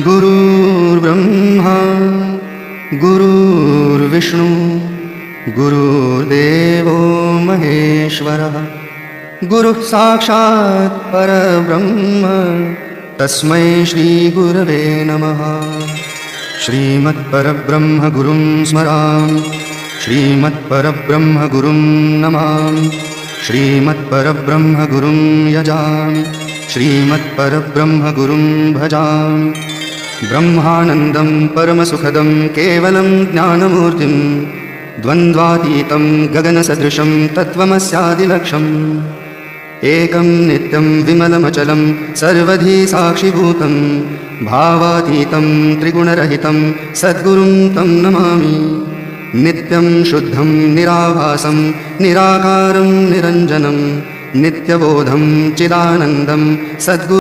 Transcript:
गुरुर्ब्रह्मा गुरुर्विष्णु गुरुर्देवो महेश्वरः गुरुः साक्षात् परब्रह्म तस्मै श्रीगुरवे नमः। श्रीमत्परब्रह्म गुरुं स्मरामि श्रीमत्परब्रह्म गुरुं नमामि श्रीमत्परब्रह्म गुरुं यजामि श्रीमत्परब्रह्म गुरुं भजामि। ब्रह्मानन्दं परमसुखदं केवलं ज्ञानमूर्तिं द्वन्द्वातीतं गगनसदृशं तत्त्वमस्यादिलक्ष्यम् एकं नित्यं विमलमचलं सर्वधी साक्षिभूतं भावातीतं त्रिगुणरहितं सद्गुरुं तं नमामि। नित्यं शुद्धं निराभासं निराकारं निरञ्जनं नित्यबोधं चिदानन्दं सद्गुरुं